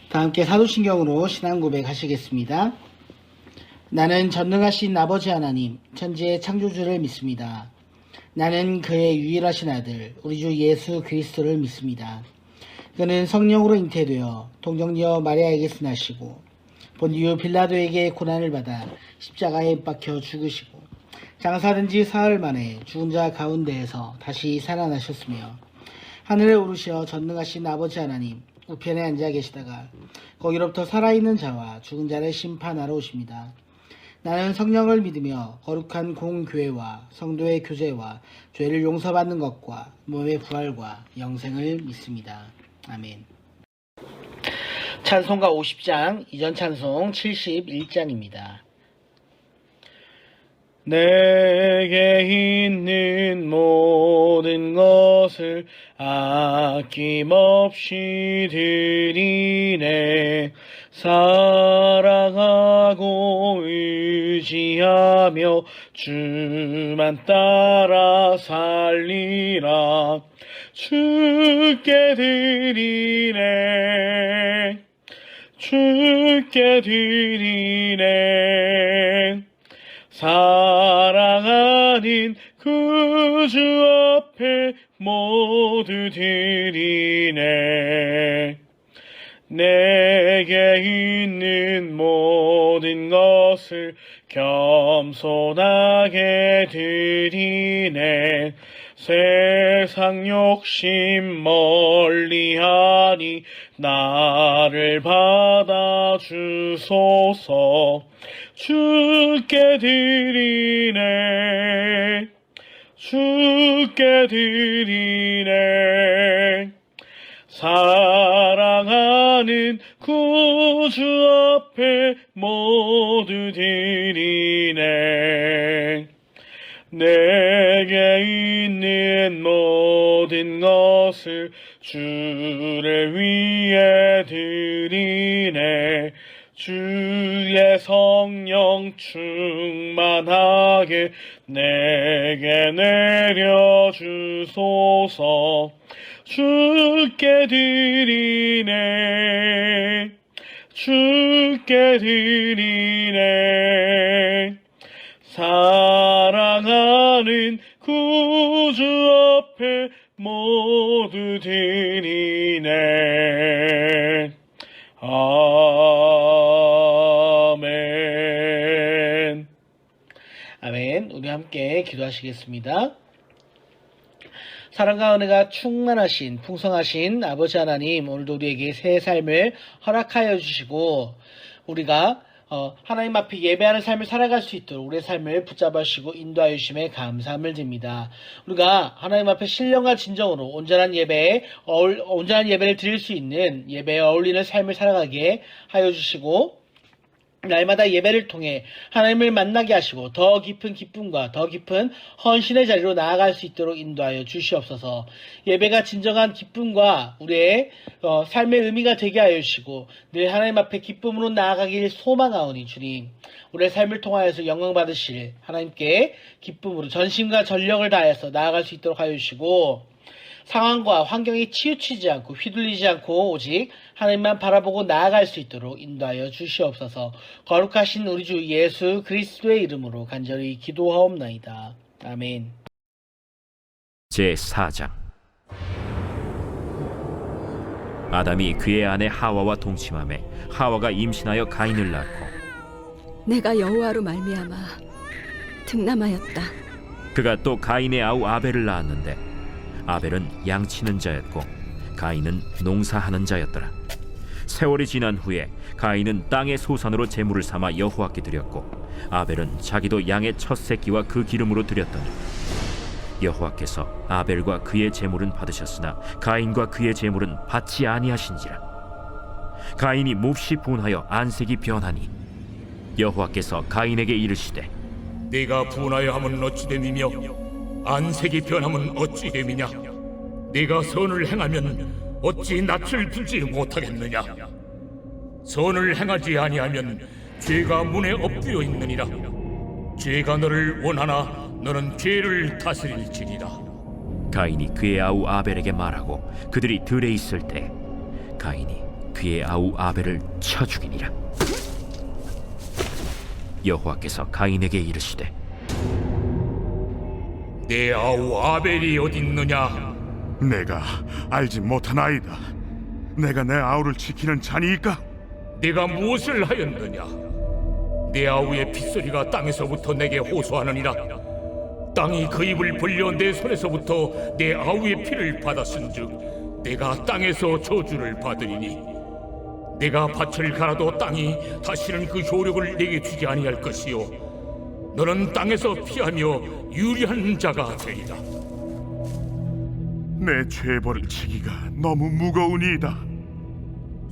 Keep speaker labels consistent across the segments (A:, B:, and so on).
A: 다 함께 사도신경으로 신앙 고백하시겠습니다. 나는 전능하신 아버지 하나님, 천지의 창조주를 믿습니다. 나는 그의 유일하신 아들, 우리 주 예수 그리스도를 믿습니다. 그는 성령으로 잉태되어 동정녀 마리아에게서 나시고 본디오 빌라도에게 고난을 받아 십자가에 박혀 죽으시고 장사된 지 사흘 만에 죽은 자 가운데에서 다시 살아나셨으며 하늘에 오르셔 전능하신 아버지 하나님 우편에 앉아 계시다가 거기로부터 살아있는 자와 죽은 자를 심판하러 오십니다. 나는 성령을 믿으며 거룩한 공교회와 성도의 교제와 죄를 용서받는 것과 몸의 부활과 영생을 믿습니다. 아멘. 찬송가 50장, 이전 찬송 71장입니다.
B: 내게 있는 모든 것을 아낌없이 드리네. 사랑하고 의지하며 주만 따라 살리라. 주께 드리네. 주께 드리네. 사랑하는 구주 앞에 모두 드리네. 내게 있는 모든 것을 겸손하게 드리네. 세상 욕심 멀리하니 나를 받아주소서. 주께 드리네. 주께 드리네. 사랑하는 구주 앞에 모두 드리네. 내게 있는 모든 것을 주를 위해 드리네. 주의 성령 충만하게 내게 내려주소서. 주께 드리네. 주께 드리네. 사랑하는 구주 앞에 모두 드리네. 아멘.
A: 아멘. 우리 함께 기도하시겠습니다. 사랑과 은혜가 충만하신 풍성하신 아버지 하나님, 오늘도 우리에게 새 삶을 허락하여 주시고 우리가 하나님 앞에 예배하는 삶을 살아갈 수 있도록 우리의 삶을 붙잡아 주시고 인도하여 주심에 감사함을 드립니다. 우리가 하나님 앞에 신령과 진정으로 온전한 예배를 드릴 수 있는 예배에 어울리는 삶을 살아가게 하여 주시고 날마다 예배를 통해 하나님을 만나게 하시고 더 깊은 기쁨과 더 깊은 헌신의 자리로 나아갈 수 있도록 인도하여 주시옵소서. 예배가 진정한 기쁨과 우리의 삶의 의미가 되게 하여 주시고 늘 하나님 앞에 기쁨으로 나아가길 소망하오니 주님, 우리의 삶을 통하여서 영광 받으실 하나님께 기쁨으로 전심과 전력을 다해서 나아갈 수 있도록 하여 주시고 상황과 환경이 치우치지 않고 휘둘리지 않고 오직 하나님만 바라보고 나아갈 수 있도록 인도하여 주시옵소서. 거룩하신 우리 주 예수 그리스도의 이름으로 간절히 기도하옵나이다. 아멘.
C: 제4장. 아담이 그의 아내 하와와 동침하매 하와가 임신하여 가인을 낳고
D: 내가 여호와로 말미암아 득남하였다.
C: 그가 또 가인의 아우 아벨을 낳았는데 아벨은 양치는 자였고 가인은 농사하는 자였더라. 세월이 지난 후에 가인은 땅의 소산으로 제물을 삼아 여호와께 드렸고 아벨은 자기도 양의 첫 새끼와 그 기름으로 드렸더니 여호와께서 아벨과 그의 제물은 받으셨으나 가인과 그의 제물은 받지 아니하신지라. 가인이 몹시 분하여 안색이 변하니 여호와께서 가인에게 이르시되
E: 네가 분하여 함은 어찌 됨이며 안색이 변함은 어찌 됨이냐. 네가 선을 행하면 어찌 낯을 들지 못하겠느냐. 선을 행하지 아니하면 죄가 문에 엎드려 있느니라. 죄가 너를 원하나 너는 죄를 다스릴지니라.
C: 가인이 그의 아우 아벨에게 말하고 그들이 들에 있을 때 가인이 그의 아우 아벨을 쳐 죽이니라. 여호와께서 가인에게 이르시되
E: 내 아우 아벨이 어딨느냐?
F: 내가 알지 못하나이다. 내가 내 아우를 지키는 자니이까?
E: 내가 무엇을 하였느냐? 내 아우의 핏소리가 땅에서부터 내게 호소하느니라. 땅이 그 입을 벌려 내 손에서부터 내 아우의 피를 받았은즉 내가 땅에서 저주를 받으리니 내가 밭을 갈아도 땅이 다시는 그 효력을 내게 주지 아니할 것이요 너는 땅에서 피하며 유리한 자가 되리라.
F: 내 죄벌을 지기가 너무 무거우니이다.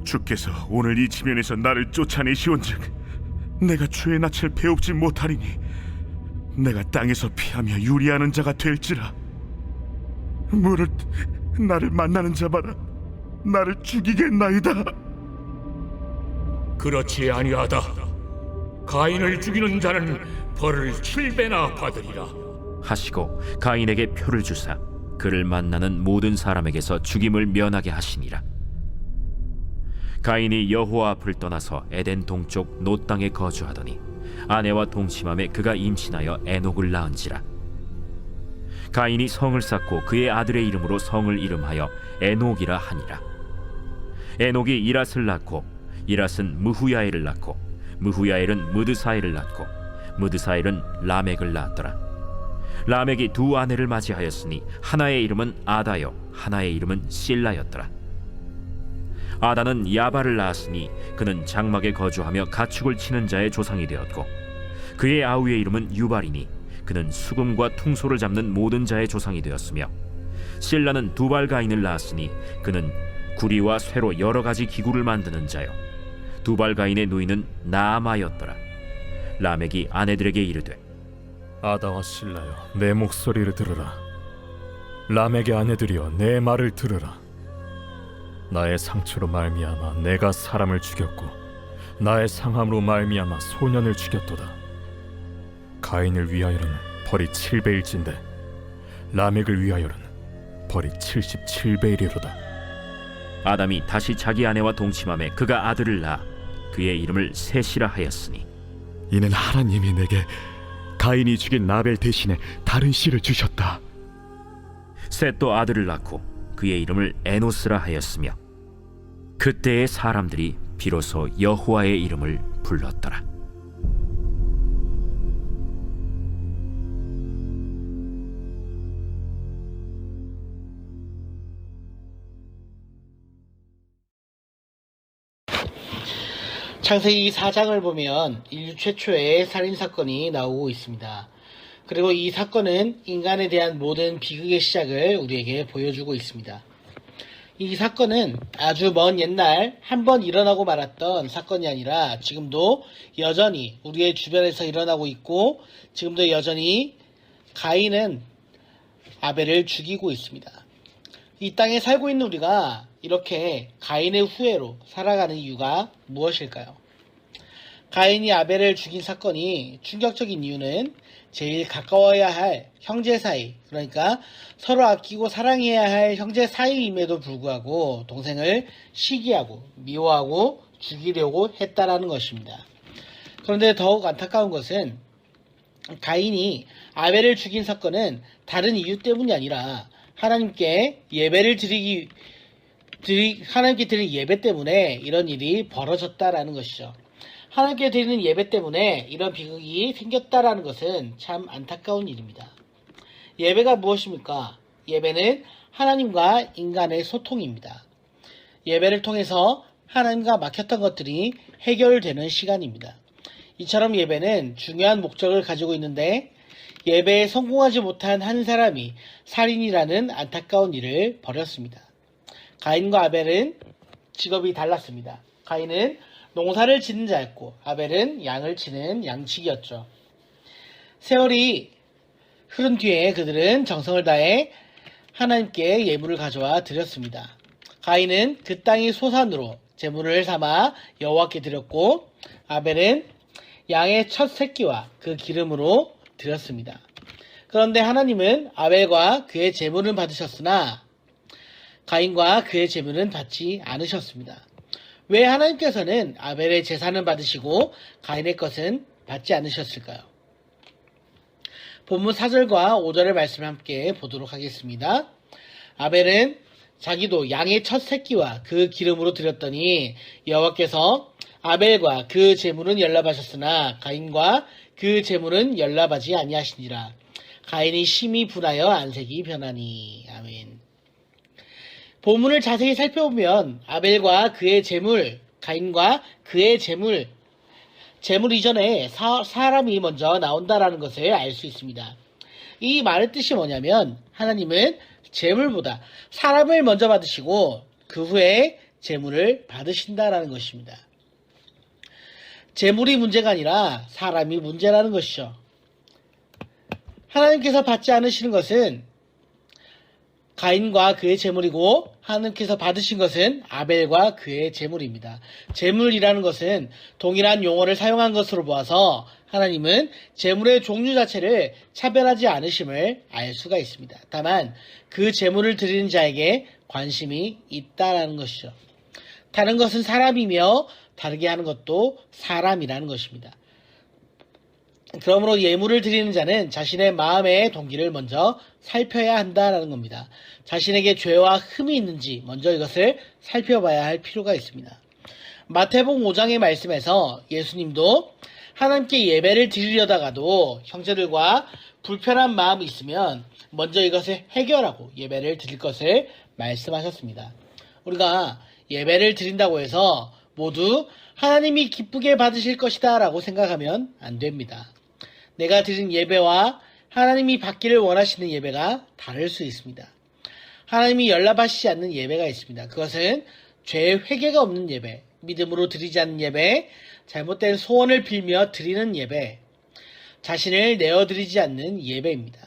F: 주께서 오늘 이 지면에서 나를 쫓아내시온즉 내가 죄의 낯을 배웁지 못하리니 내가 땅에서 피하며 유리하는 자가 될지라. 무릇 나를 만나는 자마다 나를 죽이겠나이다.
E: 그렇지 아니하다. 가인을 죽이는 자는 벌을 7배나 받으리라.
C: 하시고 가인에게 표를 주사 그를 만나는 모든 사람에게서 죽임을 면하게 하시니라. 가인이 여호와 앞을 떠나서 에덴 동쪽 노 땅에 거주하더니 아내와 동침함에 그가 임신하여 에녹을 낳은지라. 가인이 성을 쌓고 그의 아들의 이름으로 성을 이름하여 에녹이라 하니라. 에녹이 이랏을 낳고 이랏은 무후야엘을 낳고 무후야엘은 무드사엘을 낳고 무드사엘은 라멕을 낳았더라. 라멕이 두 아내를 맞이하였으니 하나의 이름은 아다요 하나의 이름은 실라였더라. 아다는 야발을 낳았으니 그는 장막에 거주하며 가축을 치는 자의 조상이 되었고 그의 아우의 이름은 유발이니 그는 수금과 퉁소를 잡는 모든 자의 조상이 되었으며 실라는 두발가인을 낳았으니 그는 구리와 쇠로 여러 가지 기구를 만드는 자요 두발가인의 누이는 나아마였더라. 라멕이 아내들에게 이르되
G: 아다와 실라여 내 목소리를 들으라. 라멕의 아내들이여 내 말을 들으라. 나의 상처로 말미암아 내가 사람을 죽였고 나의 상함으로 말미암아 소년을 죽였도다. 가인을 위하여는 벌이 7배일진데 라멕을 위하여는 벌이 77배이리로다.
C: 아담이 다시 자기 아내와 동침함에 그가 아들을 낳아 그의 이름을 셋이라 하였으니
H: 이는 하나님이 내게 가인이 죽인 라벨 대신에 다른 씨를 주셨다.
C: 셋도 아들을 낳고 그의 이름을 에노스라 하였으며 그때의 사람들이 비로소 여호와의 이름을 불렀더라.
A: 창세기 4장을 보면 인류 최초의 살인사건이 나오고 있습니다. 그리고 이 사건은 인간에 대한 모든 비극의 시작을 우리에게 보여주고 있습니다. 이 사건은 아주 먼 옛날 한 번 일어나고 말았던 사건이 아니라 지금도 여전히 우리의 주변에서 일어나고 있고 지금도 여전히 가인은 아벨을 죽이고 있습니다. 이 땅에 살고 있는 우리가 이렇게 가인의 후예로 살아가는 이유가 무엇일까요? 가인이 아벨을 죽인 사건이 충격적인 이유는 제일 가까워야 할 형제 사이, 그러니까 서로 아끼고 사랑해야 할 형제 사이임에도 불구하고 동생을 시기하고 미워하고 죽이려고 했다라는 것입니다. 그런데 더욱 안타까운 것은 가인이 아벨을 죽인 사건은 다른 이유 때문이 아니라 하나님께 하나님께 드리는 예배 때문에 이런 일이 벌어졌다라는 것이죠. 하나님께 드리는 예배 때문에 이런 비극이 생겼다라는 것은 참 안타까운 일입니다. 예배가 무엇입니까? 예배는 하나님과 인간의 소통입니다. 예배를 통해서 하나님과 막혔던 것들이 해결되는 시간입니다. 이처럼 예배는 중요한 목적을 가지고 있는데 예배에 성공하지 못한 한 사람이 살인이라는 안타까운 일을 벌였습니다. 가인과 아벨은 직업이 달랐습니다. 가인은 농사를 짓는 자였고 아벨은 양을 치는 양치기였죠. 세월이 흐른 뒤에 그들은 정성을 다해 하나님께 예물을 가져와 드렸습니다. 가인은 그 땅의 소산으로 제물을 삼아 여호와께 드렸고 아벨은 양의 첫 새끼와 그 기름으로 드렸습니다. 그런데 하나님은 아벨과 그의 제물을 받으셨으나 가인과 그의 제물은 받지 않으셨습니다. 왜 하나님께서는 아벨의 제사는 받으시고 가인의 것은 받지 않으셨을까요? 본문 4절과 5절의 말씀을 함께 보도록 하겠습니다. 아벨은 자기도 양의 첫 새끼와 그 기름으로 드렸더니 여호와께서 아벨과 그 제물은 연락하셨으나 가인과 그 제물은 연락하지 아니하시니라. 가인이 심히 분하여 안색이 변하니. 아멘. 본문을 자세히 살펴보면 아벨과 그의 제물, 가인과 그의 제물 이전에 사람이 먼저 나온다라는 것을 알 수 있습니다. 이 말의 뜻이 뭐냐면 하나님은 제물보다 사람을 먼저 받으시고 그 후에 제물을 받으신다라는 것입니다. 제물이 문제가 아니라 사람이 문제라는 것이죠. 하나님께서 받지 않으시는 것은 가인과 그의 제물이고 하나님께서 받으신 것은 아벨과 그의 제물입니다. 제물이라는 것은 동일한 용어를 사용한 것으로 보아서 하나님은 제물의 종류 자체를 차별하지 않으심을 알 수가 있습니다. 다만 그 제물을 드리는 자에게 관심이 있다라는 것이죠. 다른 것은 사람이며 다르게 하는 것도 사람이라는 것입니다. 그러므로 예물을 드리는 자는 자신의 마음의 동기를 먼저 살펴야 한다라는 겁니다. 자신에게 죄와 흠이 있는지 먼저 이것을 살펴봐야 할 필요가 있습니다. 마태복음 5장의 말씀에서 예수님도 하나님께 예배를 드리려다가도 형제들과 불편한 마음이 있으면 먼저 이것을 해결하고 예배를 드릴 것을 말씀하셨습니다. 우리가 예배를 드린다고 해서 모두 하나님이 기쁘게 받으실 것이다 라고 생각하면 안 됩니다. 내가 드린 예배와 하나님이 받기를 원하시는 예배가 다를 수 있습니다. 하나님이 연락하시지 않는 예배가 있습니다. 그것은 죄의 회개가 없는 예배, 믿음으로 드리지 않는 예배, 잘못된 소원을 빌며 드리는 예배, 자신을 내어드리지 않는 예배입니다.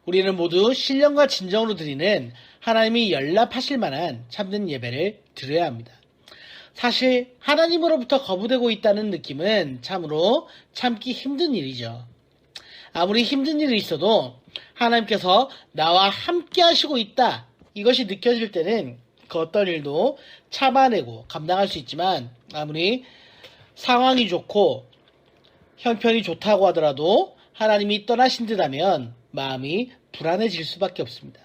A: 우리는 모두 신령과 진정으로 드리는 하나님이 연락하실 만한 참된 예배를 드려야 합니다. 사실 하나님으로부터 거부되고 있다는 느낌은 참으로 참기 힘든 일이죠. 아무리 힘든 일이 있어도 하나님께서 나와 함께 하시고 있다, 이것이 느껴질 때는 그 어떤 일도 참아내고 감당할 수 있지만 아무리 상황이 좋고 형편이 좋다고 하더라도 하나님이 떠나신 듯하면 마음이 불안해질 수밖에 없습니다.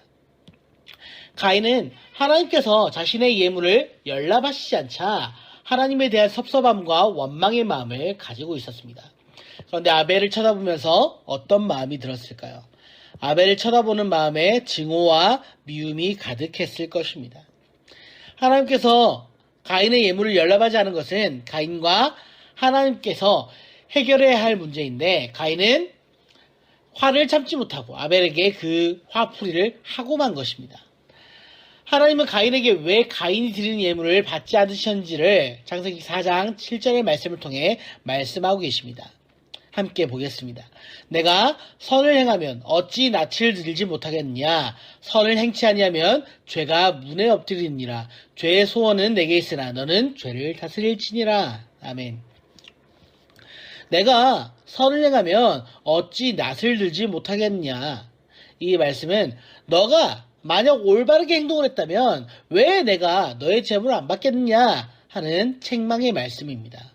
A: 가인은 하나님께서 자신의 예물을 연락하시지 않자 하나님에 대한 섭섭함과 원망의 마음을 가지고 있었습니다. 그런데 아벨을 쳐다보면서 어떤 마음이 들었을까요? 아벨을 쳐다보는 마음에 증오와 미움이 가득했을 것입니다. 하나님께서 가인의 예물을 연락하지 않은 것은 가인과 하나님께서 해결해야 할 문제인데 가인은 화를 참지 못하고 아벨에게 그 화풀이를 하고 만 것입니다. 하나님은 가인에게 왜 가인이 드리는 예물을 받지 않으셨는지를 창세기 4장 7절의 말씀을 통해 말씀하고 계십니다. 함께 보겠습니다. 내가 선을 행하면 어찌 낯을 들지 못하겠느냐? 선을 행치 아니하면 죄가 문에 엎드리니라. 죄의 소원은 내게 있으나 너는 죄를 다스릴지니라. 아멘. 내가 선을 행하면 어찌 낯을 들지 못하겠느냐? 이 말씀은 너가 만약 올바르게 행동을 했다면 왜 내가 너의 제물을 안 받겠느냐 하는 책망의 말씀입니다.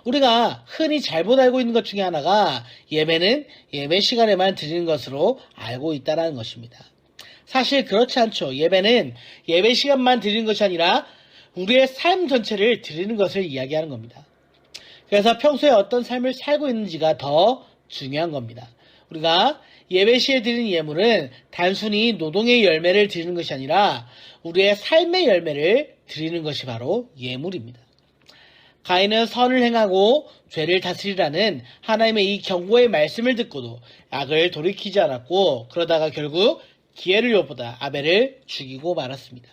A: 우리가 흔히 잘못 알고 있는 것 중에 하나가 예배는 예배 시간에만 드리는 것으로 알고 있다는 것입니다. 사실 그렇지 않죠. 예배는 예배 시간만 드리는 것이 아니라 우리의 삶 전체를 드리는 것을 이야기하는 겁니다. 그래서 평소에 어떤 삶을 살고 있는지가 더 중요한 겁니다. 우리가 예배 시에 드리는 예물은 단순히 노동의 열매를 드리는 것이 아니라 우리의 삶의 열매를 드리는 것이 바로 예물입니다. 가인은 선을 행하고 죄를 다스리라는 하나님의 이 경고의 말씀을 듣고도 악을 돌이키지 않았고 그러다가 결국 기회를 엿보다 아벨을 죽이고 말았습니다.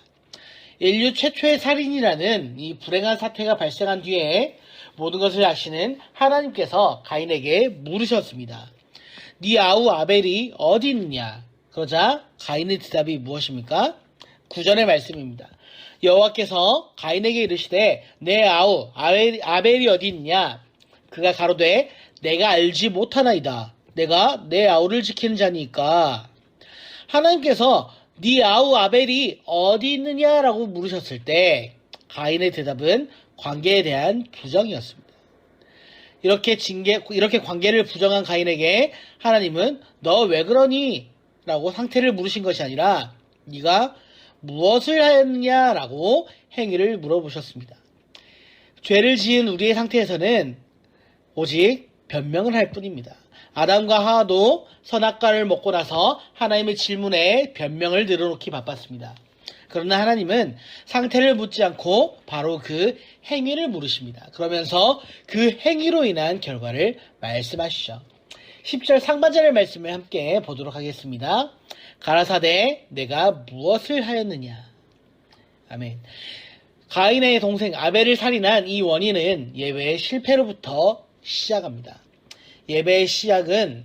A: 인류 최초의 살인이라는 이 불행한 사태가 발생한 뒤에 모든 것을 아시는 하나님께서 가인에게 물으셨습니다. 네 아우 아벨이 어디 있느냐? 그러자 가인의 대답이 무엇입니까? 9절의 말씀입니다. 여호와께서 가인에게 이르시되 내 아우 아벨이 어디 있느냐? 그가 가로되 내가 알지 못하나이다. 내가 내 아우를 지키는 자니까. 하나님께서 네 아우 아벨이 어디 있느냐라고 물으셨을 때 가인의 대답은 관계에 대한 부정이었습니다. 이렇게 관계를 부정한 가인에게 하나님은 너 왜 그러니? 라고 상태를 물으신 것이 아니라 네가 무엇을 하였느냐라고 행위를 물어보셨습니다. 죄를 지은 우리의 상태에서는 오직 변명을 할 뿐입니다. 아담과 하와도 선악과를 먹고 나서 하나님의 질문에 변명을 늘어놓기 바빴습니다. 그러나 하나님은 상태를 묻지 않고 바로 그 행위를 물으십니다. 그러면서 그 행위로 인한 결과를 말씀하시죠. 10절 상반절의 말씀을 함께 보도록 하겠습니다. 가라사대 내가 무엇을 하였느냐. 아멘. 가인의 동생 아벨을 살인한 이 원인은 예배의 실패로부터 시작합니다. 예배의 시작은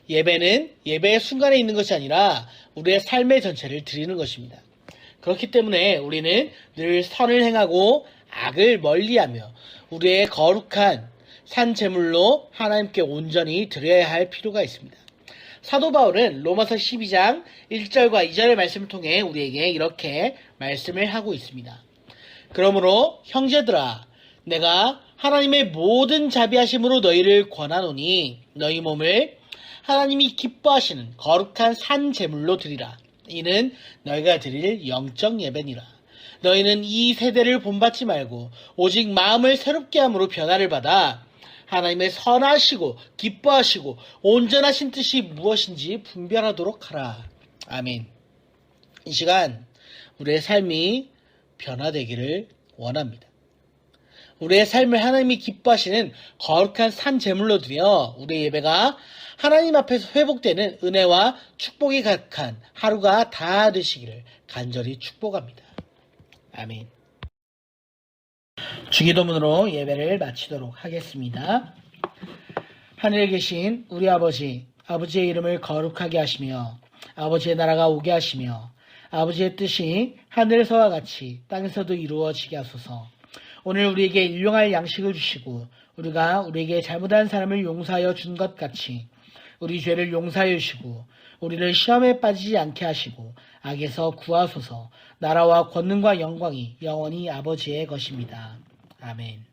A: 예배는 예배의 순간에 있는 것이 아니라 우리의 삶의 전체를 드리는 것입니다. 그렇기 때문에 우리는 늘 선을 행하고 악을 멀리하며 우리의 거룩한 산 제물로 하나님께 온전히 드려야 할 필요가 있습니다. 사도 바울은 로마서 12장 1절과 2절의 말씀을 통해 우리에게 이렇게 말씀을 하고 있습니다. 그러므로 형제들아 내가 하나님의 모든 자비하심으로 너희를 권하노니 너희 몸을 하나님이 기뻐하시는 거룩한 산 제물로 드리라. 이는 너희가 드릴 영적 예배니라. 너희는 이 세대를 본받지 말고 오직 마음을 새롭게 함으로 변화를 받아 하나님의 선하시고 기뻐하시고 온전하신 뜻이 무엇인지 분별하도록 하라. 아멘. 이 시간 우리의 삶이 변화되기를 원합니다. 우리의 삶을 하나님이 기뻐하시는 거룩한 산 제물로 드려 우리의 예배가 하나님 앞에서 회복되는 은혜와 축복이 가득한 하루가 다 되시기를 간절히 축복합니다. 아멘. 주기도문으로 예배를 마치도록 하겠습니다. 하늘에 계신 우리 아버지, 아버지의 이름을 거룩하게 하시며 아버지의 나라가 오게 하시며 아버지의 뜻이 하늘에서와 같이 땅에서도 이루어지게 하소서. 오늘 우리에게 일용할 양식을 주시고 우리가 우리에게 잘못한 사람을 용서하여 준 것 같이 우리 죄를 용서하여 주시고 우리를 시험에 빠지지 않게 하시고 악에서 구하소서. 나라와 권능과 영광이 영원히 아버지의 것입니다. 아멘.